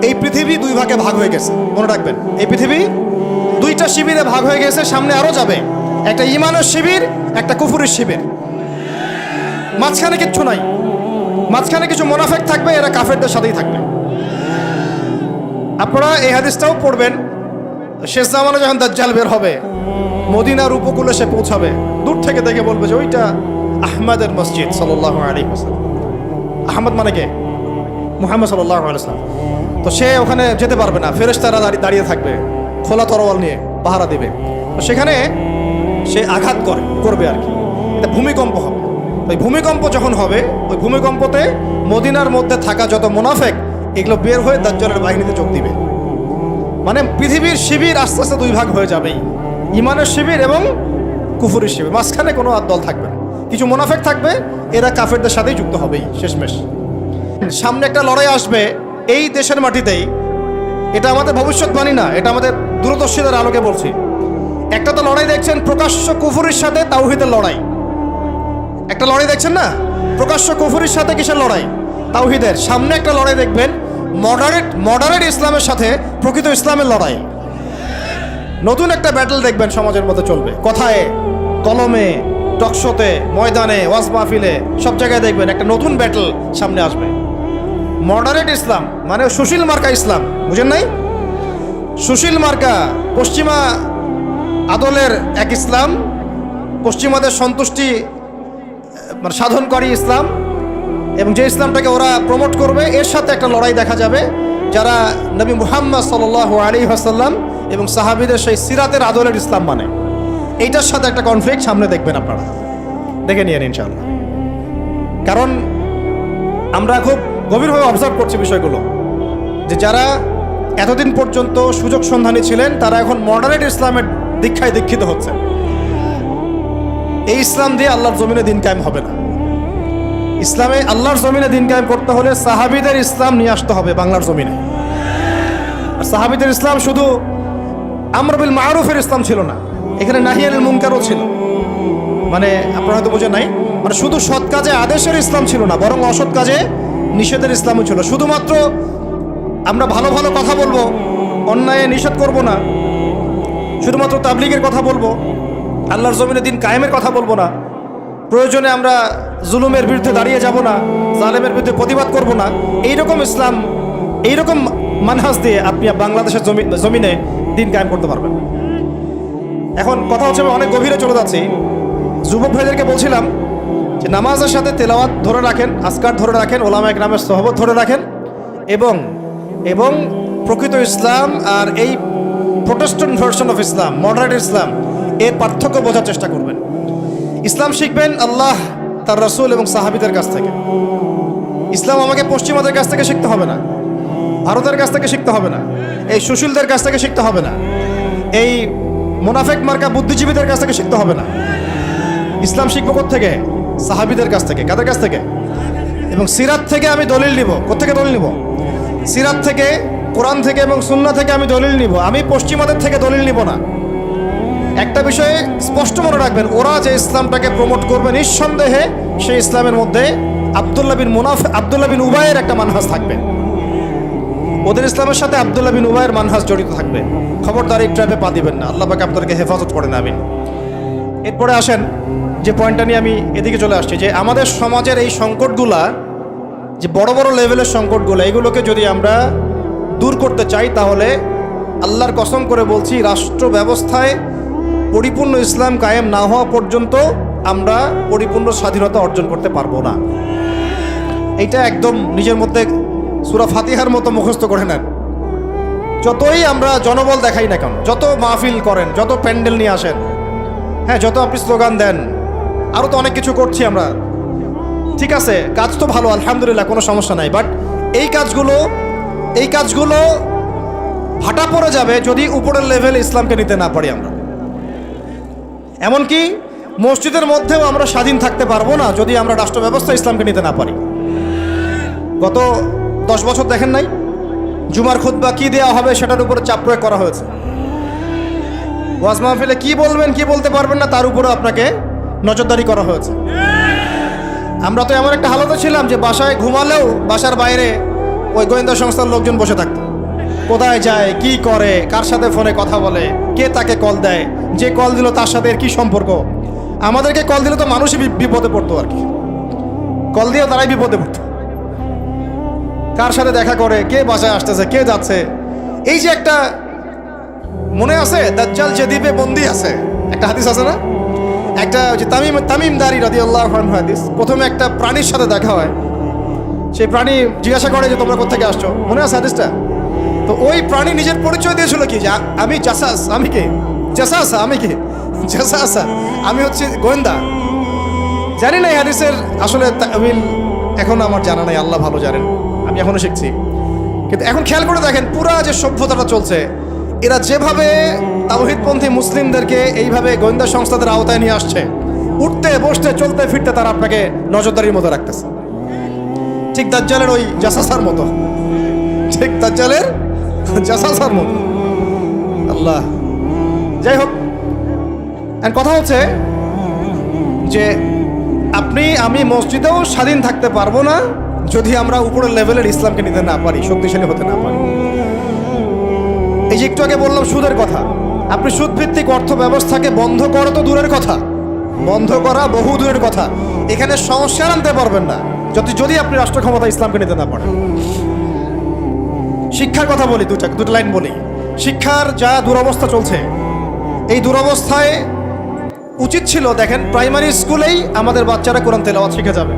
এই পৃথিবী দুই ভাগে ভাগ হয়ে গেছে, মনে রাখবেন। এই পৃথিবী দুইটা শিবিরে ভাগ হয়ে গেছে, সামনে আরো যাবে। একটা ঈমানের শিবির, একটা কুফরের শিবির। মাঝখানে কিচ্ছু নাই। মাঝখানে কিছু মুনাফিক থাকবে, এরা কাফেরদের সাথেই থাকবে। আপনারা এই হাদিসটাও পড়বেন, শেষ জামানে যখন দাজ্জাল বের হবে, মদিনার উপকূলে সে পৌঁছাবে, দূর থেকে দেখে বলবে যে ওইটা আহমদের মসজিদ সাল্লাল্লাহু আলাইহি ওয়াসাল্লাম। আহমদ মানে কে? মুহাম্মদ সাল্লাল্লাহু আলাইহি ওয়াসাল্লাম। তো সে ওখানে যেতে পারবে না, ফেরেশতারা দাঁড়িয়ে থাকবে খোলা তরোয়াল নিয়ে পাহারা দিবে। তো সেখানে সে আঘাত করবে আর কি, এটা ভূমিকম্প হবে। ওই ভূমিকম্প যখন হবে, ওই ভূমিকম্পতে মদিনার মধ্যে থাকা যত মুনাফিক এগুলো বের হয়ে দাজ্জালের বাহিনীতে যোগ দিবে। মানে পৃথিবীর শিবির আস্তে আস্তে দুই ভাগ হয়ে যাবেই, ঈমানের শিবির এবং কুফরের শিবির। মাঝখানে কোনো আর দল থাকবে না, কিছু মুনাফিক থাকবে, এরা কাফেরদের সাথেই যুক্ত হবেই শেষমেশ। সামনে একটা লড়াই আসবে এই দেশের মাটিতেই, এটা আমাদের ভবিষ্যৎবাণী না, এটা আমাদের দূরদর্শীদের আলোকে বলছি। একটা তো লড়াই দেখছেন প্রকাশ্য কুফরের সাথে তাওহীদের লড়াই, একটা লড়াই দেখছেন না, প্রকাশ্য কুফরের সাথে কিসের লড়াই? তাওহীদের। সামনে একটা লড়াই দেখবেন মডারেট ইসলামের সাথে প্রকৃত ইসলামের লড়াই। নতুন একটা ব্যাটল দেখবেন সমাজের মধ্যে চলবে, কথায় কলমে, টকশোতে, ময়দানে, ওয়াজ মাহফিলে, সব জায়গায় দেখবেন একটা নতুন ব্যাটল সামনে আসবে। মডারেট ইসলাম মানে সুশীল মার্কা ইসলাম, বুঝেন নাই? সুশীল মার্কা পশ্চিমা আদলের এক ইসলাম, পশ্চিমাদের সন্তুষ্টি মানে সাধনকারী ইসলাম, এবং যে ইসলামটাকে ওরা প্রমোট করবে, এর সাথে একটা লড়াই দেখা যাবে যারা নবী মুহাম্মদ সাল্লাল্লাহু আলাইহি ওয়াসাল্লাম এবং সাহাবীদের সেই সিরাতের আদলের ইসলাম মানে, এইটার সাথে একটা কনফ্লিক্ট সামনে দেখবেন আপনারা, দেখে নিয়েন ইনশাআল্লাহ। কারণ আমরা খুব গভীরভাবে অবজার্ভ করছি বিষয়গুলো, যে যারা এতদিন পর্যন্ত সুযোগ সন্ধানী ছিলেন তারা এখন মডারেট ইসলামের দীক্ষায় দীক্ষিত হচ্ছে। এই ইসলাম দিয়ে আল্লাহর জমিনে দিন কায়েম হবে না। ইসলামে আল্লাহর জমিনে দিন কায়েম করতে হলে সাহাবীদের ইসলাম নিয়ে আসতে হবে বাংলার জমিনে। আর সাহাবীদের ইসলাম শুধু আমর বিল মারুফের ইসলাম ছিল না, এখানে নাহি আনিল মুনকারও ছিল। মানে আপনারা হয়তো বোঝেন নাই, মানে শুধু সৎ কাজে আদেশের ইসলাম ছিল না, বরং অসৎ কাজে নিষেধের ইসলামও ছিল। শুধুমাত্র আমরা ভালো ভালো কথা বলবো, অন্যায় নিষেধ করব না, শুধুমাত্র তাবলীগের কথা বলবো, আল্লাহর জমিনে দিন কায়েমের কথা বলবো না, প্রয়োজনে আমরা জুলুমের বিরুদ্ধে দাঁড়িয়ে যাব না, জালেমের বিরুদ্ধে প্রতিবাদ করব না, এইরকম ইসলাম, এইরকম মানহাজ দিয়ে আপনি বাংলাদেশের জমিনে দিন কায়েম করতে পারবেন। এখন কথা হচ্ছে, অনেক গভীরে চলে যাচ্ছি। যুবক ভাইদেরকে বলছিলাম যে নামাজের সাথে তেলাওয়াত ধরে রাখেন, আজকার ধরে রাখেন, ওলামা ইকরামের সোহবত ধরে রাখেন, এবং প্রকৃত ইসলাম আর এই protestant version of Islam, moderate Islam, এর পার্থক্য বোঝার চেষ্টা করবেন। ইসলাম শিখবেন আল্লাহ, তার রাসূল এবং সাহাবীদের কাছ থেকে। ইসলাম আমাকে পশ্চিমাদের কাছ থেকে শিখতে হবে না, ভারতের কাছ থেকে শিখতে হবে না, এই সুশীলদের কাছ থেকে শিখতে হবে না, এই মুনাফিক মার্কা বুদ্ধিজীবীদের কাছ থেকে শিখতে হবে না। ইসলাম শিখবো কোত্থেকে? সাহাবীদের কাছ থেকে। কাদের কাছ থেকে? এবং সিরাত থেকে আমি দলিল নিব। কোত্থেকে দলিল নিব? সিরাত থেকে, কোরআন থেকে এবং সুন্নাহ থেকে আমি দলিল নিব। আমি পশ্চিমাদের থেকে দলিল নিব না। একটা বিষয়ে স্পষ্ট মনে রাখবেন, ওরা যে ইসলামটাকে প্রমোট করবে নিঃসন্দেহে সেই ইসলামের মধ্যে আব্দুল্লাহ বিন উবাইয়ের একটা মানহাজ থাকবে। ওদের ইসলামের সাথে আব্দুল্লাহ বিন উবাইয়ের মানহাজ জড়িত থাকবে। খবরদার এই ট্র্যাপে পা দিবেন না, আল্লাহ পাক আপনাদেরকে হেফাজত করেন, আমিন। এরপরে আসেন যে পয়েন্টটা নিয়ে আমি এদিকে চলে আসছি, যে আমাদের সমাজের এই সংকটগুলা, যে বড় বড় লেভেলের সংকটগুলো, এগুলোকে যদি আমরা দূর করতে চাই, তাহলে আল্লাহর কসম করে বলছি, রাষ্ট্র ব্যবস্থায় পরিপূর্ণ ইসলাম কায়েম না হওয়া পর্যন্ত আমরা পরিপূর্ণ স্বাধীনতা অর্জন করতে পারবো না। এইটা একদম নিজের মধ্যে সূরা ফাতিহার মতো মুখস্থ করে নেন। যতই আমরা জনবল দেখাই না কেন, যত মাহফিল করেন, যত প্যান্ডেল নিয়ে আসেন, হ্যাঁ, যত আপনি স্লোগান দেন, আরও তো অনেক কিছু করছি আমরা, ঠিক আছে, কাজ তো ভালো, আলহামদুলিল্লাহ, কোনো সমস্যা নাই। বাট এই কাজগুলো ভাটা পড়ে যাবে যদি উপরের লেভেলে ইসলামকে নিতে না পারি আমরা। এমনকি মসজিদের মধ্যেও আমরা স্বাধীন থাকতে পারবো না যদি আমরা রাষ্ট্র ব্যবস্থা ইসলামকে নিতে না পারি। গত 10 বছর দেখেন নাই, জুমার খুতবা কি দেওয়া হবে সেটার উপরে চাপ প্রয়োগ করা হয়েছে। ওয়াজ মাহফিলে কি বলবেন কি বলতে পারবেন না তার উপরে আপনাকে নজরদারি করা হয়েছে। আমরা তো এমন একটা হালতে ছিলাম যে বাসায় ঘুমালেও বাসার বাইরে ওই গোয়েন্দা সংস্থার লোকজন বসে থাকতো। কোথায় যায়, কি করে, কার সাথে ফোনে কথা বলে, কে তাকে কল দেয়, যে কল দিল তার সাথে এর কি সম্পর্ক। আমাদেরকে কল দিলে তো মানুষই বিপদে পড়তো আর কি, কল দিয়েও তারাই বিপদে পড়তো। কার সাথে দেখা করে, কে বাসায় আসতেছে, কে যাচ্ছে। এই যে একটা মনে আছে দাজ্জাল যে দ্বীপে বন্দী আছে, একটা হাদিস আছে না, একটা যে তামিমদারি রাদিয়াল্লাহু আনহু হাদিস। প্রথমে একটা প্রাণীর সাথে দেখা হয়, সেই প্রাণী জিজ্ঞাসা করে যে তোমরা কোথা থেকে আসছো, মনে আছে হাদিসটা? তো ওই প্রাণী নিজের পরিচয় দিয়েছিল কি, যে আমি জাসাস, আমি কে জাসাসা, আমি কে জাসাসা, আমি হচ্ছে গোয়েন্দা। জানি না এই হাদিসের আসলে তামিল এখন আমার জানা নাই, আল্লাহ ভালো জানেন, আমি এখনো শিখছি। কিন্তু এখন খেয়াল করে দেখেন পুরা যে সভ্যতাটা চলছে, এরা যেভাবে তাওহীদপন্থী মুসলিমদেরকে এইভাবে গোয়েন্দা সংস্থাদের আওতায় নিয়ে আসছে, উঠতে বসতে চলতে ফিরতে তারা আপনাকে নজরদারির মতো রাখতেছে, ঠিক দাজ্জালের ওই জাসাসার মতো, ঠিক দাজ্জালের জাসাসার মতো। আল্লাহ, যাই হোক, কথা হচ্ছে যে আপনি আমি মসজিদেও স্বাধীন থাকতে পারবো না যদি আমরা উপরের লেভেলের ইসলামকে নিতে না পারি, শক্তিশালী হতে না পারি। এই যে একটু আগে বললাম সুদের কথা, আপনি সুদভিত্তিক অর্থ ব্যবস্থাকে বন্ধ করা তো দূরের কথা, বন্ধ করা বহু দূরের কথা, এখানে সমস্যা আনতে পারবেন না যদি আপনি রাষ্ট্র ক্ষমতা ইসলামকে নিতে না পারেন। শিক্ষার কথা বলি, দুটো লাইন বলি। শিক্ষার যা দুরবস্থা চলছে, এই দুরবস্থায় উচিত ছিল দেখেন প্রাইমারি স্কুলেই আমাদের বাচ্চারা কোরআন তেলাওয়াত শিখে যাবে।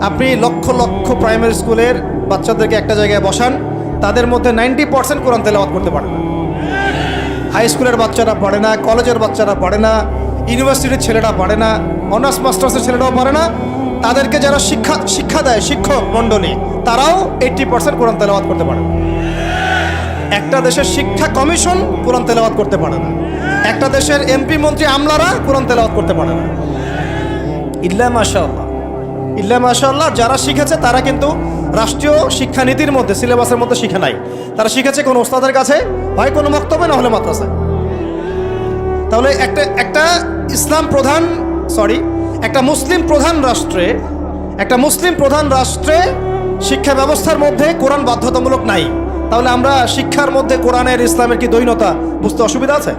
আপনি লক্ষ লক্ষ প্রাইমারি স্কুলের বাচ্চাদেরকে একটা জায়গায় বসান, তাদের মধ্যে 90% কোরআন তেলাওয়াত করতে পারে না। হাই স্কুলের বাচ্চারা পারে না, কলেজের বাচ্চারা পারে না, ইউনিভার্সিটির ছেলেরা পারে না, অনার্স মাস্টার্সের ছেলেরাও পারে না। তাদেরকে যারা শিক্ষা দেয় শিক্ষক মণ্ডলী, তারাও 80% কোরআন তেলাওয়াত করতে পারে না। একটা দেশের শিক্ষা কমিশন কোরআন তেলাওয়াত করতে পারে না, একটা দেশের এমপি মন্ত্রী আমলারা কোরআন তেলাওয়াত করতে পারে না। ইল্লা মাশাআল্লাহ, ইল্লা মাশাআল্লাহ, যারা শিখেছে তারা কিন্তু রাষ্ট্রীয় শিক্ষানীতির মধ্যে সিলেবাসের মধ্যে শিখে নাই, তারা শিখেছে কোনো ওস্তাদের কাছে, হয় কোনো মক্তবে, না হলে মাদ্রাসায়। তাহলে একটা মুসলিম প্রধান রাষ্ট্রে শিক্ষা ব্যবস্থার মধ্যে কোরআন বাধ্যতামূলক নাই। তাহলে আমরা শিক্ষার মধ্যে কোরআনের ইসলামের কি দ্বৈনতা বুঝতে অসুবিধা আছে?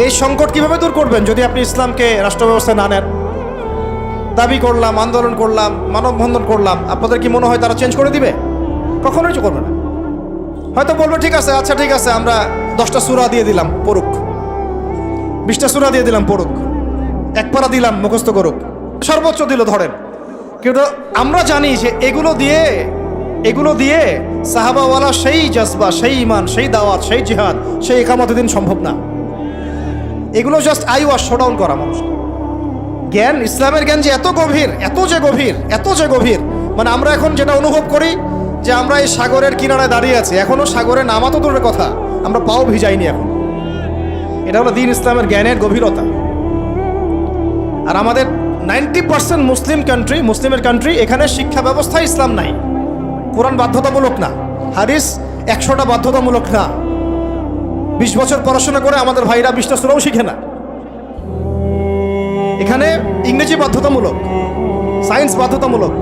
এই সংকট কিভাবে দূর করবেন যদি আপনি ইসলামকে রাষ্ট্র ব্যবস্থায় না নেন? দাবি করলাম, আন্দোলন করলাম, মানববন্ধন করলাম, আপনাদের কি মনে হয় তারা চেঞ্জ করে দিবে? কখনোই করবে না। হয়তো বলবে ঠিক আছে, আচ্ছা ঠিক আছে, আমরা 10টা সূরা দিয়ে দিলাম পড়ুক, 20টা সূরা দিয়ে দিলাম পড়ুক, এক পারা দিলাম মুখস্থ করুক, সর্বোচ্চ দিল ধরেন। কিন্তু আমরা জানি যে এগুলো দিয়ে সাহাবাওয়ালা সেই জজবা, সেই ঈমান, সেই দাওয়াত, সেই জিহাদ, সেই ইকামতের দিন সম্ভব না। এগুলো জাস্ট শোডাউন করা মানুষকে। জ্ঞান, ইসলামের জ্ঞান যে এত গভীর, মানে আমরা এখন যেটা অনুভব করি যে আমরা এই সাগরের কিনারায় দাঁড়িয়ে আছি, এখনো সাগরে নামা তো দূরের কথা, আমরা পাও ভিজাইনি এখন। এটা হলো দ্বীন ইসলামের জ্ঞানের গভীরতা। আর আমাদের 90% মুসলিমের কান্ট্রি, এখানে শিক্ষা ব্যবস্থায় ইসলাম নাই, কোরআন বাধ্যতামূলক না, হাদিস 100টা বাধ্যতামূলক না। 20 বছর পড়াশোনা করে আমাদের ভাইরা 20টা সূরাও শিখে না। এখানে ইংরেজি বাধ্যতামূলক, সায়েন্স বাধ্যতামূলক,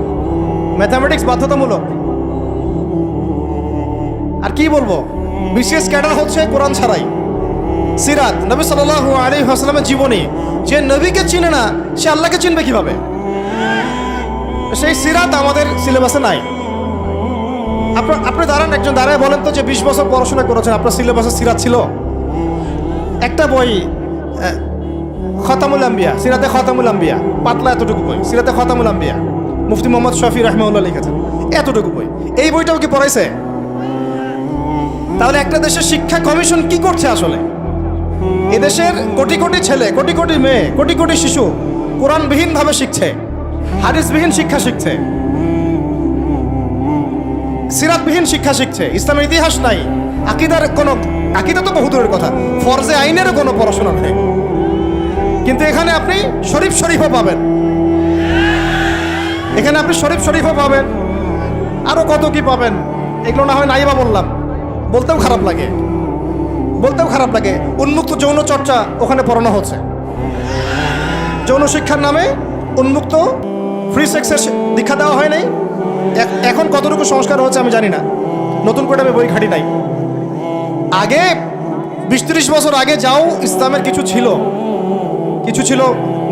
ম্যাথামেটিক্স বাধ্যতামূলক। আর কি বলবো, বিশেষ ক্যাডার হচ্ছে কোরআন ছাড়াই। সিরাত, নবী সাল্লাল্লাহু আলাইহি ওয়াসাল্লামের জীবনী, যে নবীকে চিনে না সে আল্লাহকে চিনবে কিভাবে? সেই সিরাত আমাদের সিলেবাসে নাই। আপনি একজন দাঁড়ায় বলেন তো যে 20 বছর পড়াশোনা করেছেন, আপনার সিলেবাসে সিরাত ছিল? একটা বই খতামুল আম্বিয়া, সিরাতে খতামুল আম্বিয়া, পাতলা এতটুকু বই, সিরাতে খতামুল আম্বিয়া, মুফতি মোহাম্মদ শফি রাহমাহুল্লাহ লিখেছেন, এতটুকু বই। এই বইটাও কি পড়াইছে? তাহলে একটা দেশের শিক্ষা কমিশন কি করছে আসলে? এদেশের কোটি কোটি ছেলে, কোটি কোটি মেয়ে, কোটি কোটি শিশু কোরআনবিহীন ভাবে শিখছে, হাদিসবিহীন শিক্ষা শিখছে, সিরাতবিহীন শিক্ষা শিখছে, ইসলামের ইতিহাস নাই, আকিদা তো বহু দূরের কথা, ফরজে আইনেরও কোনো পড়াশোনা নেই। কিন্তু এখানে আপনি শরীফও পাবেন, আরো কত কি পাবেন, এগুলো না হয় নাইবা বললাম, বলতেও খারাপ লাগে। উন্মুক্ত যৌন চর্চা ওখানে পড়ানো হচ্ছে, যৌন শিক্ষার নামে উন্মুক্ত ফ্রি সেক্সের দীক্ষা দেওয়া হয় নাই। এখন কতটুকু সংস্কার হচ্ছে আমি জানি না, নতুন করে আমি বই ঘাঁটি নাই। আগে 20-30 বছর আগে যাও ইসলামের কিছু ছিল,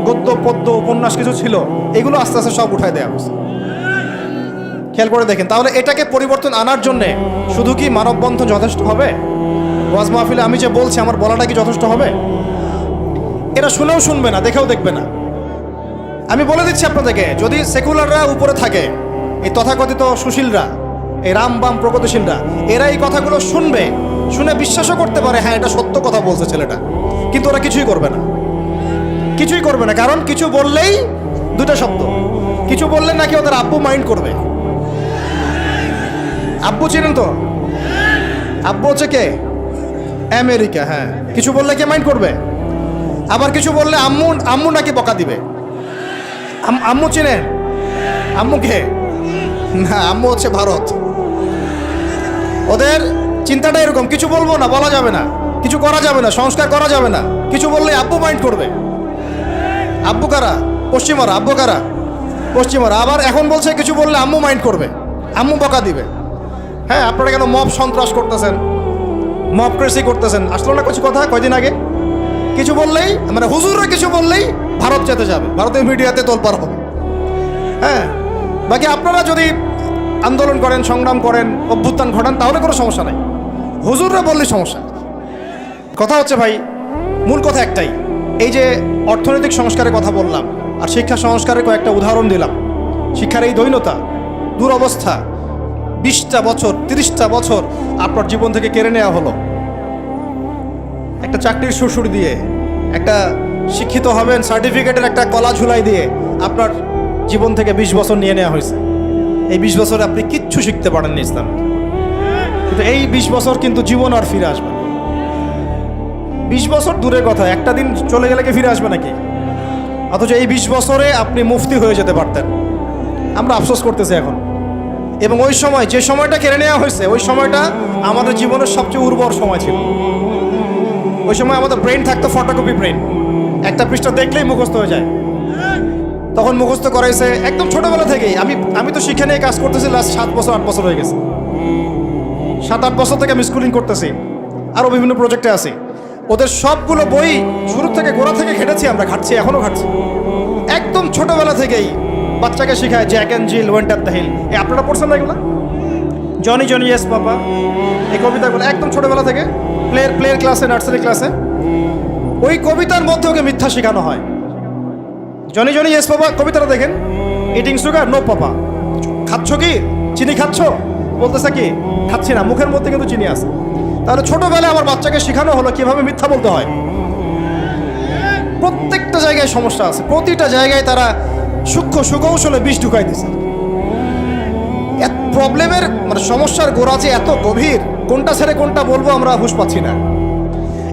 গদ্য পদ্য উপন্যাস কিছু ছিল, এগুলো আস্তে আস্তে সব উঠায় দেওয়া হচ্ছে। খেয়াল করে দেখেন, তাহলে এটাকে পরিবর্তন আনার জন্যে শুধু কি মানববন্ধন যথেষ্ট হবে? ওয়াজ মাহফিলে আমি যে বলছি আমার বলাটা কি যথেষ্ট হবে? এরা শুনেও শুনবে না, দেখেও দেখবে না। আমি বলে দিচ্ছি আপনাদেরকে, যদি সেকুলাররা উপরে থাকে, এই তথাকথিত সুশীলরা, এই রাম বাম প্রগতিশীলরা, এরা এই কথাগুলো শুনবে, শুনে বিশ্বাসও করতে পারে হ্যাঁ এটা সত্য কথা বলছে ছেলেটা, কিন্তু ওরা কিছুই করবে না। কারণ কিছু বললেই দুটো শব্দ, কিছু বললে নাকি ওদের আব্বু মাইন্ড করবে। আব্বু চিনেন তো? আব্বু হচ্ছে কে? আমেরিকা। হ্যাঁ, কিছু বললে কে মাইন্ড করবে? আবার কিছু বললে আম্মু নাকি বকা দিবে। আম্মু চিনেন? আম্মু কে? না, আম্মু হচ্ছে ভারত। ওদের চিন্তাটা এরকম, কিছু বলবো না, বলা যাবে না, কিছু করা যাবে না, সংস্কার করা যাবে না, কিছু বললে আব্বু মাইন্ড করবে। আব্বু কারা? পশ্চিমারা। আব্বু কারা? পশ্চিমারা। আবার এখন বলছে কিছু বললে আম্মু মাইন্ড করবে, আম্মু বকা দিবে। হ্যাঁ, আপনারা কেন মব সন্ত্রাস করতেছেন, মবক্রেসি করতেছেন? আসলো না কিছু কথা কয়দিন আগে? কিছু বললেই, মানে হুজুররা কিছু বললেই ভারত যেতে যাবে, ভারতের মিডিয়াতে তোলপাড় হবে। হ্যাঁ, বাকি আপনারা যদি আন্দোলন করেন, সংগ্রাম করেন, অভ্যুত্থান ঘটান, তাহলে কোনো সমস্যা নাই। হুজুররা বললেই সমস্যা। কথা হচ্ছে ভাই, মূল কথা একটাই, এই যে অর্থনৈতিক সংস্কারের কথা বললাম আর শিক্ষা সংস্কারের কয়েকটা উদাহরণ দিলাম, শিক্ষার এই দৈন্যতা, দুরবস্থা, 20টা বছর 30টা বছর আপনার জীবন থেকে কেড়ে নেওয়া হলো একটা চাকরির সুরসুর দিয়ে, একটা শিক্ষিত হবেন সার্টিফিকেটের একটা কলা ঝুলাই দিয়ে আপনার জীবন থেকে 20 বছর নিয়ে নেওয়া হয়েছে। এই 20 বছরে আপনি কিচ্ছু শিখতে পারেননি ইসলাম, কিন্তু এই 20 বছর কিন্তু জীবন আর ফিরে আসবে। 20 বছর দূরের কথা, একটা দিন চলে গেলে কি ফিরে আসবে নাকি? অথচ এই 20 বছরে আপনি মুফতি হয়ে যেতে পারতেন। আমরা আফসোস করতেছি এখন। এবং ওই সময়, যে সময়টা কেড়ে নেওয়া হয়েছে, ওই সময়টা আমাদের জীবনের সবচেয়ে উর্বর সময় ছিল। ওই সময় আমাদের ব্রেন থাকতো ফটোকপি ব্রেন, একটা পৃষ্ঠা দেখলেই মুখস্থ হয়ে যায়। তখন মুখস্থ করাইছে একদম ছোটবেলা থেকেই। আমি তো শিক্ষা নিয়ে কাজ করতেছি লাস্ট 7 বছর 8 বছর হয়ে গেছে। 7-8 বছর থেকে আমি স্কুলিং করতেছি, আরও বিভিন্ন প্রজেক্টে আছি। ওদের সবগুলো বই শুরু থেকে গোড়া থেকে ঘেটেছি, আমরা ঘাটছি, এখনও ঘাটছি। একদম ছোটবেলা থেকেই বাচ্চাকে শেখায় Jack and Jill went up the hill. আপনারা পড়ছেন না এগুলো? জনি জনি ইয়েস পাপা, এই কবিতাগুলো একদম ছোটবেলা থেকে প্লেয়ার ক্লাসে, নার্সারি ক্লাসে, ওই কবিতার মধ্যে ওকে মিথ্যা শেখানো হয়। জনি জনি ইয়েস পাপা কবিতাটা দেখেন, ইটিং সুগার নো পাপা, খাচ্ছ কি? চিনি খাচ্ছ? বলতেছে কি খাচ্ছি না, মুখের মধ্যে কিন্তু চিনি আছে। তাহলে ছোটবেলায় আমার বাচ্চাকে শেখানো হলো কিভাবে মিথ্যা বলতে হয়। প্রত্যেকটা জায়গায় সমস্যা আছে, প্রতিটা জায়গায় তারা সূক্ষ্ম সুকৌশলে বিষ ঢুকাই দিছে। প্রবলেমের মানে সমস্যার গোড়া যে এত গভীর, কোনটা ছেড়ে কোনটা বলবো আমরা হুঁশ পাচ্ছি না।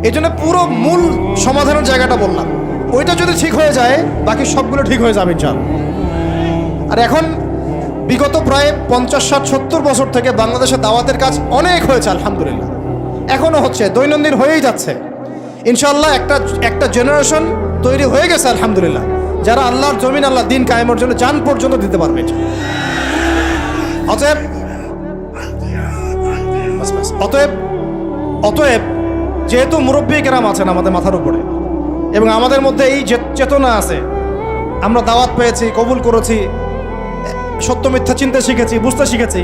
এই জন্য পুরো মূল সমাধানের জায়গাটা বললাম, ওইটা যদি ঠিক হয়ে যায় বাকি সবগুলো ঠিক হয়ে যাবে ইনশাআল্লাহ। আর এখন বিগত প্রায় 50, 60, 70 বছর থেকে বাংলাদেশে দাওয়াতের কাজ অনেক হয়েছে আলহামদুলিল্লাহ, এখনও হচ্ছে, দৈনন্দিন হয়েই যাচ্ছে ইনশাআল্লাহ। একটা জেনারেশন তৈরি হয়ে গেছে আলহামদুলিল্লাহ, যারা আল্লাহর জমিন, আল্লাহ দিন কায়েমের জন্য জান পর্যন্ত দিতে পারবে। অতএব যেহেতু মুরব্বী কেরাম আছেন আমাদের মাথার উপরে, এবং আমাদের মধ্যে এই চেতনা আছে, আমরা দাওয়াত পেয়েছি, কবুল করেছি, সত্য মিথ্যা চিনতে শিখেছি, বুঝতে শিখেছি,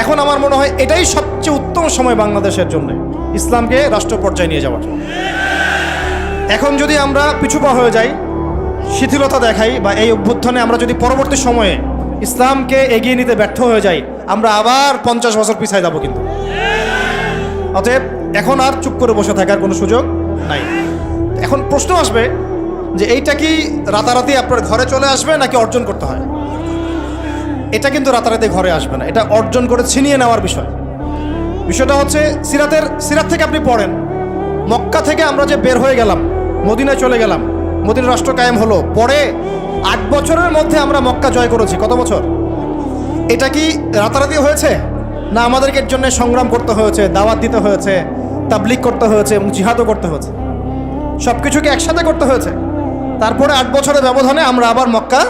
এখন আমার মনে হয় এটাই সবচেয়ে উত্তম সময় বাংলাদেশের জন্য ইসলামকে রাষ্ট্র পর্যায়ে নিয়ে যাওয়ার। এখন যদি আমরা পিছুপা হয়ে যাই, শিথিলতা দেখাই, বা এই অভ্যুত্থানে আমরা যদি পরবর্তী সময়ে ইসলামকে এগিয়ে নিতে ব্যর্থ হয়ে যাই, আমরা আবার 50 বছর পিছায় যাব কিন্তু। অতএব এখন আর চুপ করে বসে থাকার কোনো সুযোগ নাই। এখন প্রশ্ন আসবে যে এইটা কি রাতারাতি আপনার ঘরে চলে আসবে নাকি অর্জন করতে হয়? এটা কিন্তু রাতারাতি ঘরে আসবে না, এটা অর্জন করে ছিনিয়ে নেওয়ার বিষয়। বিষয়টা হচ্ছে সিরাত থেকে আপনি পড়েন, মক্কা থেকে আমরা যে বের হয়ে গেলাম, মদিনায় চলে গেলাম, মদিনা রাষ্ট্র কায়েম হলো, পরে 8 বছরের মধ্যে আমরা মক্কা জয় করেছি। কত বছর? এটা কি রাতারাতি হয়েছে? না আমাদেরকে এর জন্য সংগ্রাম করতে হয়েছে, দাওয়াত দিতে হয়েছে, তাবলিগ করতে হয়েছে এবং জিহাদও করতে হয়েছে, সব কিছুকে একসাথে করতে হয়েছে। তারপরে 8 বছরের ব্যবধানে আমরা আবার মক্কা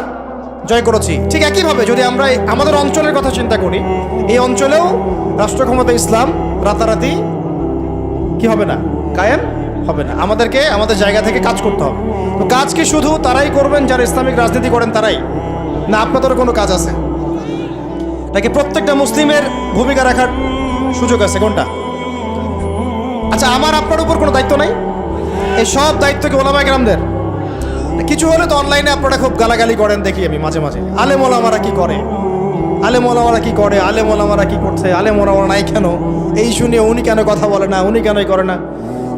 জয় করেছি। ঠিক একইভাবে যদি আমরা আমাদের অঞ্চলের কথা চিন্তা করি, এই অঞ্চলেও রাষ্ট্র ক্ষমতা ইসলাম রাতারাতি কি হবে না, কায়েম হবে না। আমাদেরকে আমাদের জায়গা থেকে কাজ করতে হবে। তো কাজ কি শুধু তারাই করবেন যারা ইসলামিক রাজনীতি করেন তারাই, না আপনাদেরও কোনো কাজ আছে নাকি প্রত্যেকটা মুসলিমের ভূমিকা রাখার সুযোগ আছে? কোনটা? আচ্ছা, আমার আপনার উপর কোনো দায়িত্ব নাই? এই সব দায়িত্ব কি ওলামায়ে কেরামদের? কিছু হলে তো অনলাইনে আপনারা খুব গালাগালি করেন, দেখি আমি মাঝে মাঝে, আলেম ওলামারা কি করে, আলেম ওলামারা কি করে, আলেম ওলামারা কি করছে, আলেম ওলামারা নাই কেন, এই শুনে উনি কেন কথা বলে না, উনি কেনই করে না।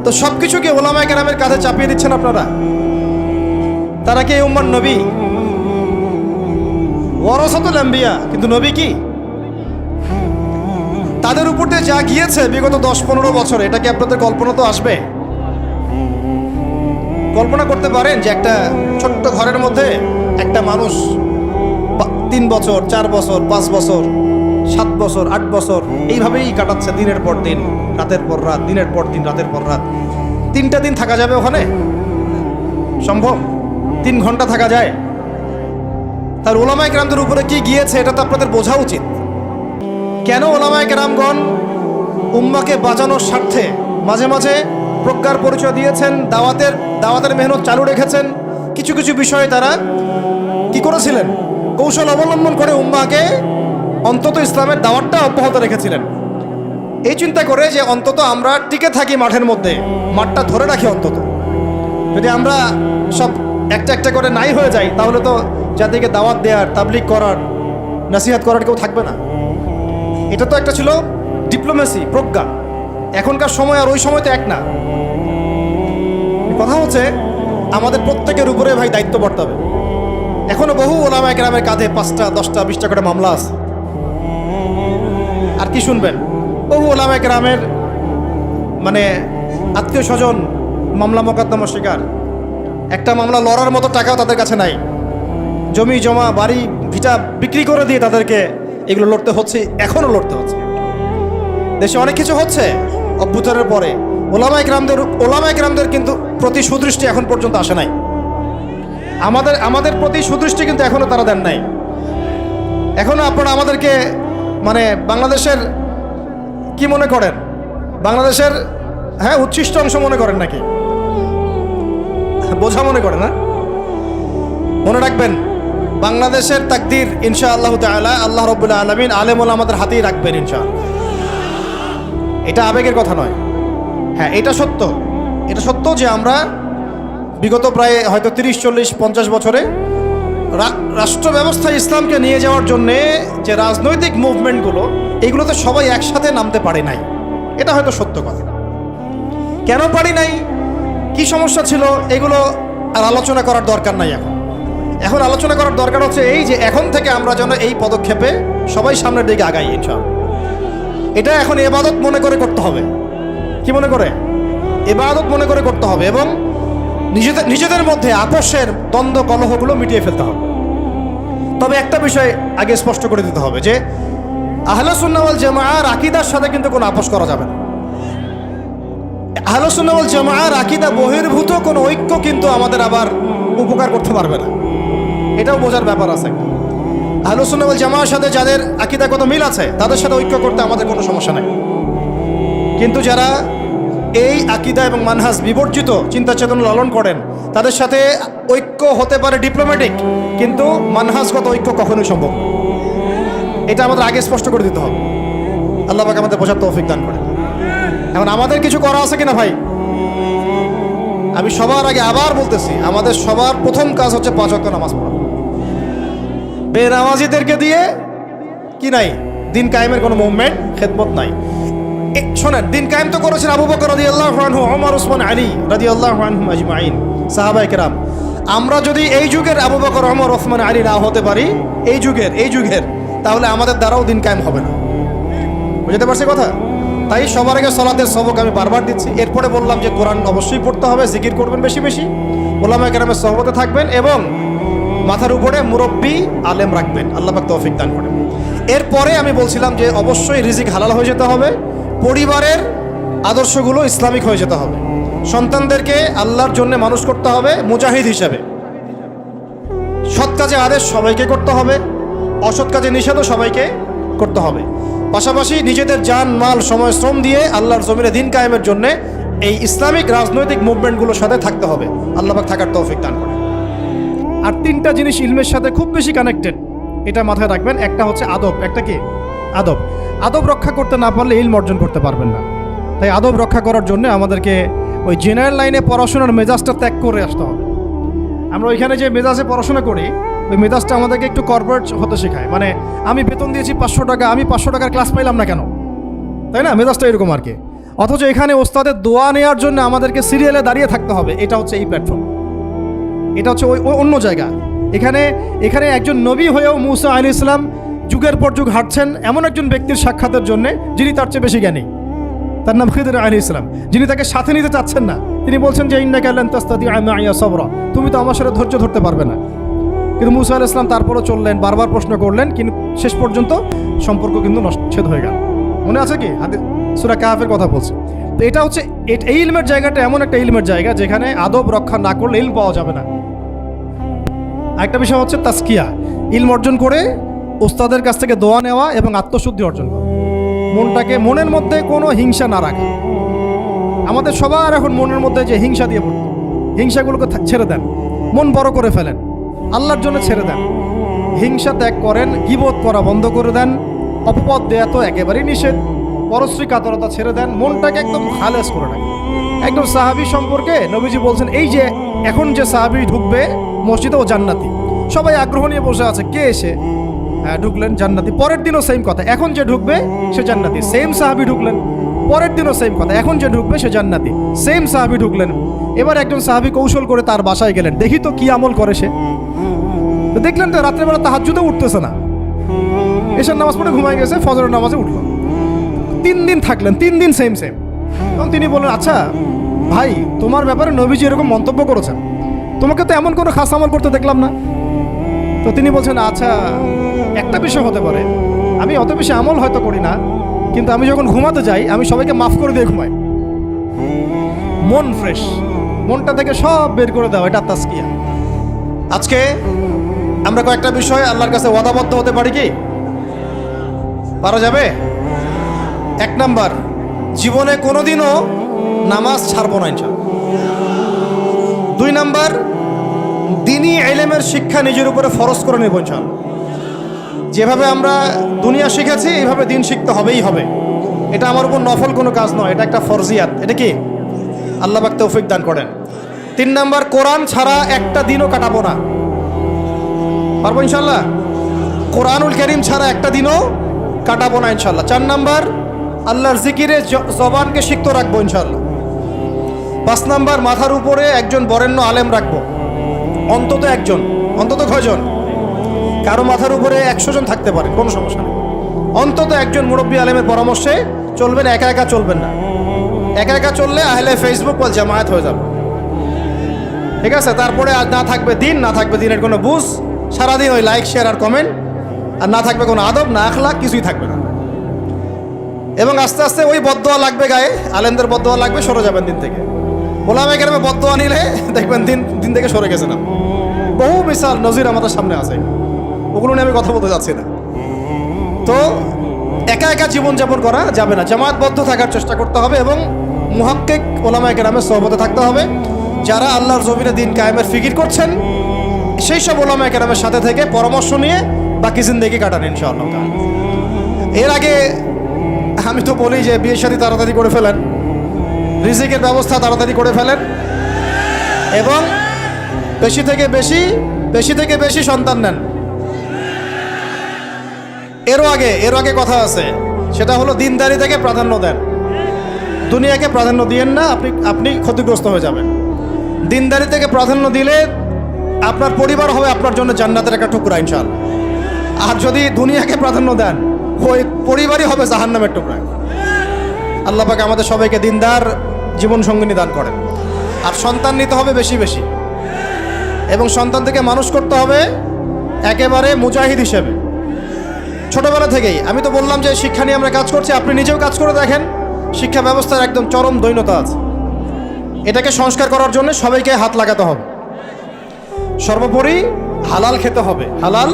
তো সব কিছু কি ওলামায়ে কেরামের কাঁধে চাপিয়ে দিচ্ছেন আপনারা? তারা কি এই উম্মার নবী? ওয়ারাসাতুল আম্বিয়া, কিন্তু নবী কি? তাদের উপর দিয়ে যা গিয়েছে বিগত 10-15 বছরে, এটা কি আপনাদের কল্পনা তো আসবে? কল্পনা করতে পারেন যে একটা ছোট্ট ঘরের মধ্যে একটা মানুষ 3 বছর, 4 বছর, 5 বছর, 7 বছর, 8 বছর এইভাবেই কাটাচ্ছে, দিনের পর দিন, রাতের পর রাত, দিনের পর দিন, রাতের পর রাত। 3টা দিন থাকা যাবে ওখানে? সম্ভব? 3 ঘন্টা থাকা যায়? তার ওলামায়ে কেরামদের উপরে কি গিয়েছে এটা তো আপনাদের বোঝা উচিত। কেন ওলামায়ে কেরামগণ উম্মাকে বাঁচানোর স্বার্থে মাঝে মাঝে প্রজ্ঞার পরিচয় দিয়েছেন, দাওয়াতের মেহনত চালু রেখেছেন। কিছু কিছু বিষয়ে তারা কি করেছিলেন, কৌশল অবলম্বন করে উম্মাকে অন্তত ইসলামের দাওয়াতটা অব্যাহত রেখেছিলেন, এই চিন্তা করে যে অন্তত আমরা টিকে থাকি মাঠের মধ্যে, মাঠটা ধরে রাখি অন্তত। যদি আমরা সব একটা একটা করে নাই হয়ে যাই, তাহলে তো যাদেরকে দাওয়াত দেওয়ার, তাবলিগ করার, নসিহত করার কেউ থাকবে না। এটা তো একটা ছিল ডিপ্লোমেসি, প্রজ্ঞা। এখনকার সময় আর ওই সময় তো এক না। কথা হচ্ছে আমাদের প্রত্যেকের উপরে ভাই দায়িত্ব বর্তাবে। এখনো বহু ওলামায়ে কেরামের কাঁধে 5টা, 10টা, 20টা করে মামলা আছে। আর কি শুনবেন? বহু ওলামায়ে কেরামের মানে আত্মীয় স্বজন মামলা মোকদ্দমার শিকার। একটা মামলা লড়ার মতো টাকাও তাদের কাছে নাই। জমি জমা, বাড়ি ভিটা বিক্রি করে দিয়ে তাদেরকে এগুলো লড়তে হচ্ছে, এখনও লড়তে হচ্ছে। দেশে অনেক কিছু হচ্ছে অভ্যুত্থানের পরে, ওলামায়ে কেরামদের কিন্তু প্রতি সুদৃষ্টি এখন পর্যন্ত আসে নাই। আমাদের প্রতি সুদৃষ্টি কিন্তু এখনো তারা দেন নাই। এখনো আপনারা আমাদেরকে মানে বাংলাদেশের কি মনে করেন? বাংলাদেশের উচ্ছিষ্ট অংশ মনে করেন নাকি? বোঝা মনে করেন না? মনে রাখবেন, বাংলাদেশের তাকদীর ইনশাআল্লাহ তাআলা আল্লাহ রাব্বুল আলামিন আলেম ওলামাদের হাতেই রাখবেন ইনশাআল্লাহ। এটা আবেগের কথা নয়। হ্যাঁ, এটা সত্য। এটা সত্য যে আমরা বিগত প্রায় হয়তো 30, 40, 50 বছরে রাষ্ট্র ব্যবস্থায় ইসলামকে নিয়ে যাওয়ার জন্যে যে রাজনৈতিক মুভমেন্টগুলো, এইগুলোতে সবাই একসাথে নামতে পারে নাই। এটা হয়তো সত্য কথা। কেন পারি নাই, কি সমস্যা ছিল, এগুলো আর আলোচনা করার দরকার নাই। এখন আলোচনা করার দরকার হচ্ছে এই যে এখন থেকে আমরা যেন এই পদক্ষেপে সবাই সামনের দিকে আগাই ইনশাআল্লাহ। এটা এখন ইবাদত মনে করে করতে হবে। কি মনে করে? ইবাদত মনে করে করতে হবে, এবং নিজেদের মধ্যে আপোষের দ্বন্দ্ব কলহগুলো মিটিয়ে ফেলতে হবে। তবে একটা বিষয় আগে স্পষ্ট করে দিতে হবে যে আহলে সুন্নাহ ওয়াল জামাআর আকীদার সাথে কিন্তু কোনো আপোষ করা যাবে না। আহলে সুন্নাহ ওয়াল জামাআর আকীদা বহির্ভূত কোনো ঐক্য কিন্তু আমাদের আবার উপকার করতে পারবে না। এটাও বোঝার ব্যাপার আছে। আহলে সুন্নাহ ওয়াল জামাআর সাথে যাদের আকীদাগত মিল আছে তাদের সাথে ঐক্য করতে আমাদের কোনো সমস্যা নাই। কিন্তু যারা এই আকীদা এবং মানহাজ বিবর্জিত চিন্তা চেতনা লালন করেন, তাদের সাথে ঐক্য হতে পারে ডিপ্লোম্যাটিক, কিন্তু মানহাজগত ঐক্য কখনোই সম্ভব না। এটা আমাদের আগে স্পষ্ট করে দিতে হবে। আল্লাহ পাক আমাদের বোঝার তৌফিক দান করেন। এখন আমাদের কিছু করা আছে কিনা ভাই? আমি সবার আগে আবার বলতেছি, আমাদের সবার প্রথম কাজ হচ্ছে 5 ওয়াক্ত নামাজ পড়া। বেনামাজিদেরকে দিয়ে কি নাই, দিন কায়েমের কোনো মুভমেন্ট, খেদমত নাই। শোনেন, দিন কায়েম তো করেছেন আবু বকর রাদিয়াল্লাহু আনহু, ওমর, ওসমান, আলী রাদিয়াল্লাহু আনহুম আজমাইন, সাহাবায়ে কেরাম। আমরা যদি এই যুগের আবু বকর, ওমর, ওসমান, আলী না হতে পারি, এই যুগের, তাহলে আমাদের দ্বারাও দিন কায়েম হবে না। বুঝতে পারছি কথা? তাই সবার আগে সালাতের সবক আমি বারবার দিচ্ছি। এরপরে বললাম যে কোরআন অবশ্যই পড়তে হবে, জিকির করবেন বেশি বেশি, ওলামায়ে কেরামের সহবতে থাকবেন, এবং মাথার উপরে মুরব্বী আলেম রাখবেন। আল্লাহ পাক তৌফিক দান করেন। এরপরে আমি বলছিলাম যে অবশ্যই রিজিক হালাল হয়ে যেতে হবে, পরিবারের আদর্শগুলো ইসলামিক হয়ে যেতে হবে, সন্তানদেরকে আল্লাহর জন্য মানুষ করতে হবে মুজাহিদ হিসাবে। সৎ কাজে আদেশ সবাইকে করতে হবে, অসৎ কাজে নিষেধও সবাইকে করতে হবে। পাশাপাশি নিজেদের জান মাল সময় শ্রম দিয়ে আল্লাহর জমিনে দিন কায়েমের জন্য এই ইসলামিক রাজনৈতিক মুভমেন্টগুলোর সাথে থাকতে হবে। আল্লাহ পাক থাকার তৌফিক দান করেন। আর তিনটা জিনিস ইলমের সাথে খুব বেশি কানেক্টেড, এটা মাথায় রাখবেন। একটা হচ্ছে আদব। একটা কি? আদব। আদব রক্ষা করতে না পারলে ইলম অর্জন করতে পারবেন না। তাই আদব রক্ষা করার জন্য আমাদেরকে ওই জেনারেল লাইনে পড়াশোনার মেজাজটা ত্যাগ করে আসতে হবে। আমরা ওইখানে যে মেজাজে পড়াশোনা করি, ওই মেজাজটা আমাদেরকে একটু কর্পোরেট হতে শেখায়। মানে আমি বেতন দিয়েছি 500 টাকা, আমি 500 টাকার ক্লাস পাইলাম না কেন, তাই না? মেজাজটা এরকম আর কি। অথচ এখানে ওস্তাদের দোয়া নেওয়ার জন্য আমাদেরকে সিরিয়ালে দাঁড়িয়ে থাকতে হবে। এটা হচ্ছে এই প্ল্যাটফর্ম, এটা হচ্ছে ওই অন্য জায়গা। এখানে একজন নবী হয়েও মুসা আলাইহিস সালাম যুগের পর যুগ হাঁটছেন এমন একজন ব্যক্তির সাক্ষাতের জন্য যিনি তার চেয়ে বেশি জ্ঞানী। তার নাম খিদর আলাইহিস সালাম, যিনি তাকে সাথে নিতে চাচ্ছেন না। তিনি বলছেন যে ইন্নাকা লান তাস্তাতিআ মাইয়া সাবরা, তুমি তো আমার সাথে ধৈর্য ধরতে পারবে না। কিন্তু মুসা আলাইহিস সালাম তারপরও চললেন, বারবার প্রশ্ন করলেন, কিন্তু শেষ পর্যন্ত সম্পর্ক কিন্তু ছেদ হয়ে গেল। মনে আছে কি? সূরা কাহফের কথা বলছে। তো এটা হচ্ছে এই ইলমের জায়গাটা এমন একটা ইলমের জায়গা যেখানে আদব রক্ষা না করলে ইলম পাওয়া যাবে না। আরেকটা বিষয় হচ্ছে তাসকিয়া, ইলম অর্জন করে ওস্তাদের কাছ থেকে দোয়া নেওয়া এবং আত্মশুদ্ধি অর্জন করা। মনের মধ্যে কোনো হিংসা না রাখা। আমাদের সবার এখন মনের মধ্যে যে হিংসা দিয়ে পড়তো, হিংসাগুলোকে ছেড়ে দেন, মন বড় করে ফেলেন, আল্লাহর জন্য ছেড়ে দেন। হিংসা ত্যাগ করেন, গীবত করা বন্ধ করে দেন, অপবাদ দেয়া তো একেবারেই নিষেধ, পরশ্রী কাতরতা ছেড়ে দেন, মনটাকে একদম খালেস করে রাখেন। একদম সাহাবী সম্পর্কে নবীজি বলছেন, এই যে এখন যে সাহাবী ঢুকবে মসজিদে ও জান্নাতি। সবাই আগ্রহ নিয়ে বসে আছে, কে এসে ঢুকলেন? জান্নাতি। পরের দিনও সেম কথা, এখন যে ঢুকবে সে জান্নাতি। সেম সাহাবী ঢুকলেন, পরের দিনও সেম কথা, এখন যে ঢুকবে সে জান্নাতি। সেম সাহাবী ঢুকলেন। এবার একজন সাহাবী কৌশল করে তার বাসায় গেলেন, দেখি তো কি আমল করে সে। তো দেখলেন তো রাত্রেবেলা তাহাজ্জুদে উঠতেছে না, এশার নামাজ পড়ে ঘুমায় গেছে, ফজরের নামাজে উঠল। 3 দিন থাকলেন, 3 দিন সেম। তখন তিনি বললেন, আচ্ছা ভাই, তোমার ব্যাপারে নবীজি এরকম মন্তব্য করেছেন, তোমাকে তো এমন কোনো খাস আমল করতে দেখলাম না। তো তিনি বলছেন, আচ্ছা একটা বিষয় হতে পারে, আমি অত বেশি আমল হয়তো করি না, কিন্তু আমি যখন ঘুমাতে যাই আমি সবাইকে মাফ করে দিয়ে ঘুমাই। মন ফ্রেশ, মনটা থেকে সব বের করে দেওয়া, এটা তাসকিয়া। আজকে আমরা কয়েকটা বিষয় আল্লাহর কাছে ওয়াদাবদ্ধ হতে পারি কি? পারা যাবে? 1 নাম্বার, জীবনে কোনোদিনও নামাজ ছাড়বো না ইনশাআল্লাহ। 2 নাম্বার, দ্বীনি ইলমের শিক্ষা নিজের উপরে ফরজ করে নেব ইনশাআল্লাহ। যেভাবে আমরা দুনিয়া শিখেছি এইভাবে দিন শিখতে হবেই হবে। এটা আমার উপর নফল কোনো কাজ নয়, এটা একটা ফরজিয়াত। এটা কি? আল্লাহ পাক তৌফিক দান করেন। 3 নাম্বার, কোরআন ছাড়া একটা দিনও কাটাবো না। পারবো ইনশাআল্লাহ? কোরআনুল কারীম ছাড়া একটা দিনও কাটাবো না ইনশাআল্লাহ। 4 নাম্বার, আল্লাহর জিকিরে জবানকে সিক্ত রাখবো ইনশাআল্লাহ। 5 নাম্বার, মাথার উপরে একজন বরেণ্য আলেম রাখবো, অন্তত একজন। অন্তত কয়জন? কারো মাথার উপরে 100 জন থাকতে পারে, কোনো সমস্যা নেই। অন্তত একজন মুরব্বী আলেমের পরামর্শে চলবেন, একা একা চলবেন না। একা একা চললে আহলে ফেসবুক ওয়াল জামায়াত হয়ে যাবে, ঠিক আছে? তারপরে আর না থাকবে দিন, না থাকবে দিনের কোনো বুঝ, সারাদিন ওই লাইক শেয়ার আর কমেন্ট, আর না থাকবে কোনো আদব, না আখলাক, কিছুই থাকবে না। এবং আস্তে আস্তে ওই বদদোয়া লাগবে গায়ে, আলেমদের বদদোয়া লাগবে, সরে যাবেন দিন থেকে। ওলামায়ে কেরামের বদদোয়া নিলে দেখবেন দিন থেকে সরে গেছে না। বহু মিসাল নজির আমাদের সামনে আছে, ওগুলো নিয়ে আমি কথা বলতে যাচ্ছি না। তো একা একা জীবনযাপন করা যাবে না, জামায়াতবদ্ধ থাকার চেষ্টা করতে হবে এবং মুহাক্কিক ওলামায়ে কেরামের সোহবতে থাকতে হবে। যারা আল্লাহর জমিনে দিন কায়েমের ফিকির করছেন সেই সব ওলামায়ে কেরামের সাথে থেকে পরামর্শ নিয়ে বাকি জিন্দেগি কাটান ইনশাআল্লাহ। এর আগে আমি তো বলি যে বিয়ে শাদী তাড়াতাড়ি করে ফেলেন, রিজিকের ব্যবস্থা তাড়াতাড়ি করে ফেলেন এবং বেশি থেকে বেশি সন্তান নেন। এর আগে কথা আছে, সেটা হলো দিনদারি থেকে প্রাধান্য দেন, দুনিয়াকে প্রাধান্য দিয়েন না, আপনি ক্ষতিগ্রস্ত হয়ে যাবেন। দিনদারি থেকে প্রাধান্য দিলে আপনার পরিবার হবে আপনার জন্য জান্নাতের একটা টুকরা ইনশাআল্লাহ। আর যদি দুনিয়াকে প্রাধান্য দেন, ওই পরিবারই হবে জাহান্নামের টুকরা। আল্লাহ পাক আমাদের সবাইকে দিনদার জীবন সঙ্গিনী দান করেন। আর সন্তান নিতে হবে বেশি বেশি, এবং সন্তান থেকে মানুষ করতে হবে একেবারে মুজাহিদ হিসেবে ছোটবেলা থেকেই। আমি তো বললাম যে শিক্ষা নিয়ে আমরা কাজ করছি, আপনি নিজেও কাজ করে দেখেন। শিক্ষা ব্যবস্থার একদম চরম দৈন্যতা আছে, এটাকে সংস্কার করার জন্য সবাইকে হাত লাগাতে হবে। সর্বোপরি হালাল খেতে হবে, হালাল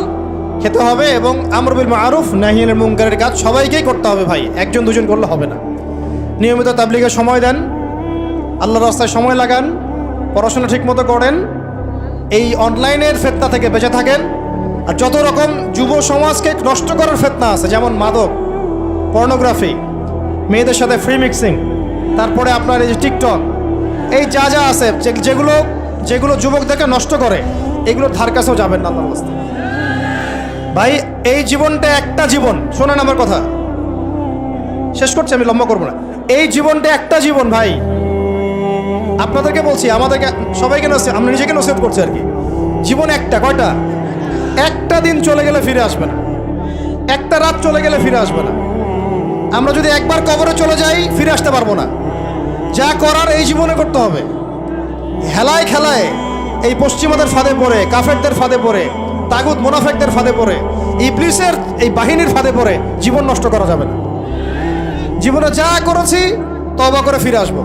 খেতে হবে, এবং আমর বিল মারুফ নাহি আনিল মুনকারের কাজ সবাইকেই করতে হবে ভাই, একজন দুজন করলে হবে না। নিয়মিত তাবলীগে সময় দেন, আল্লাহর রাস্তায় সময় লাগান, পড়াশোনা ঠিকমতো করেন, এই অনলাইনের ফিতনা থেকে বেঁচে থাকেন। আর যত রকম যুব সমাজকে নষ্ট করার ফিতনা আছে, যেমন মাদক, পর্নোগ্রাফি, মেয়েদের সাথে ফ্রি মিক্সিং, তারপরে আপনার এই যে টিকটক, এই যা যা আছে যেগুলো যুবকদেরকে নষ্ট করে, এগুলোর ধার কাছেও যাবেন না আল্লাহর রাস্তায় ভাই। এই জীবনটা একটা জীবন, শোনেন আমার কথা, শেষ করছি, আমি লম্বা করবো না। এই জীবনটা একটা জীবন ভাই, আপনাদেরকে বলছি, আমাদেরকে সবাইকে আমরা নিজেকে নসিহত করছি আর কি। জীবন একটা, কয়টা? একটা দিন চলে গেলে ফিরে আসবে না, একটা রাত চলে গেলে ফিরে আসবে না। আমরা যদি একবার কবরে চলে যাই ফিরে আসতে পারবো না। যা করার এই জীবনে করতে হবে। হেলায় খেলায় এই পশ্চিমাদের ফাঁদে পড়ে, কাফেরদের ফাঁদে পড়ে, তাগুত মুনাফিকদের ফাঁদে পড়ে, ইবলিসের এই বাহিনীর ফাঁদে পড়ে জীবন নষ্ট করা যাবে না। জীবনে যা করেছি তওবা করে ফিরে আসবো,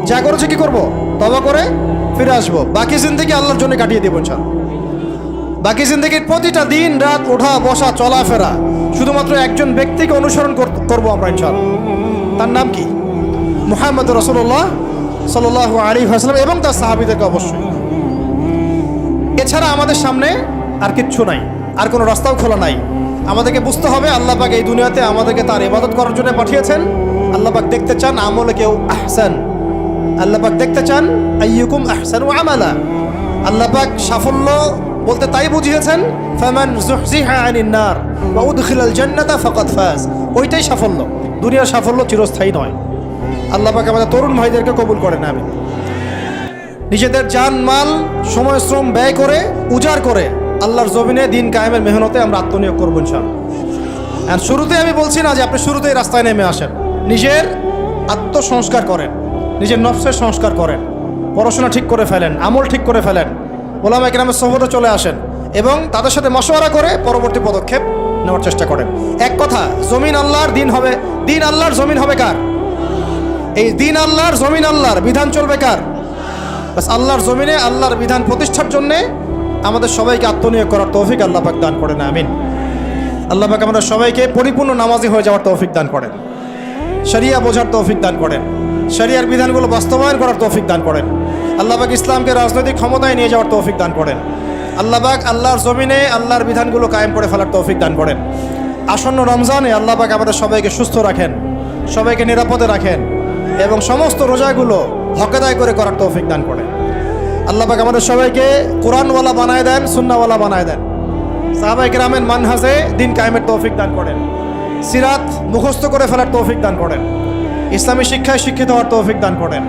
যা করেছি কি করব? তওবা করে ফিরে আসবো। বাকি জিন্দেগি আল্লাহর জন্য কাটিয়ে দেবো ইনশাআল্লাহ। বাকি জিন্দেগির প্রতিটা দিন রাত, ওঠা বসা চলাফেরা শুধুমাত্র একজন ব্যক্তিকে অনুসরণ করবো আমরা ইনশাআল্লাহ। তার নাম কি? মুহাম্মদ রাসূলুল্লাহ সাল্লাল্লাহু আলাইহি ওয়াসাল্লাম এবং তার সাহাবীদেরকে অবশ্যই। এছাড়া আমাদের সামনে আর কিচ্ছু নাই, আর কোনো রাস্তাও খোলা নাই। আমাদেরকে বুঝতে হবে আল্লাহ পাক এই দুনিয়াতে আমাদেরকে তার ইবাদত করার জন্য পাঠিয়েছেন। আল্লাহ পাক দেখতে চান আমলে কেউ আহসান, আল্লাহ পাক দেখতে চান আইয়ুকুম আহসানু আমালা। আল্লাহ পাক সাফল্য বলতে তাই বুঝিয়েছেন, ফামান যুহজিহা আনিন নার ওয়া উদখিলাল জান্নাতা ফাকাদ ফাজ। ওইটাই সাফল্য, দুনিয়ার সাফল্য চিরস্থায়ী নয়। আল্লাহ পাক আমাদের তরুণ ভাইদেরকে কবুল করেন, আমিন। নিজেদের জান মাল সময় শ্রম ব্যয় করে উজাড় করে আল্লাহর জমিনে দিন কায়েমের মেহনতে আমরা আত্মনিয়োগ করবো ইনশাআল্লাহ। আর শুরুতে আমি বলছি না যে আপনি শুরুতেই রাস্তায় নেমে আসেন, নিজের আত্মসংস্কার করেন, নিজের নফসের সংস্কার করেন, পড়াশোনা ঠিক করে ফেলেন, আমল ঠিক করে ফেলেন, ওলামা কেরামের সোহবতে চলে আসেন এবং তাদের সাথে মশওয়ারা করে পরবর্তী পদক্ষেপ নেওয়ার চেষ্টা করেন। এক কথা, জমিন আল্লাহর, দিন হবে, দিন আল্লাহর, জমিন হবে কার? এই দিন আল্লাহর, জমিন আল্লাহর, বিধান চলবে কার? বাস আল্লাহর জমিনে আল্লাহর বিধান প্রতিষ্ঠার জন্যে আমাদের সবাইকে আত্মনিয়োগ করার তৌফিক আল্লাহ পাক দান করেন, আমিন। আল্লাহ পাক আমাদের সবাইকে পরিপূর্ণ নামাজি হয়ে যাওয়ার তৌফিক দান করেন, শরিয়া বোঝার তৌফিক দান করেন, শরিয়ার বিধানগুলো বাস্তবায়ন করার তৌফিক দান করেন। আল্লাহ পাক ইসলামকে রাজনৈতিক ক্ষমতায় নিয়ে যাওয়ার তৌফিক দান করেন। আল্লাহ পাক আল্লাহর জমিনে আল্লাহর বিধানগুলো কায়েম করে ফেলার তৌফিক দান করেন। আসন্ন রমজানে আল্লাহ পাক আমাদের সবাইকে সুস্থ রাখেন, সবাইকে নিরাপদে রাখেন এবং সমস্ত রোজাগুলো হকেদায় করে করার তৌফিক দান করেন। আল্লাহ পাক আমাদের সবাইকে কোরআনওয়ালা বানায় দেন, সুন্নাহওয়ালা বানায় দেন, সাহাবায়ে কেরামের মানহাজে দিন কায়েমের তৌফিক দান করেন, সিরাত মুখস্থ করে ফেলার তৌফিক দান করেন, ইসলামী শিক্ষায় শিক্ষিত হওয়ার তৌফিক দান করেন।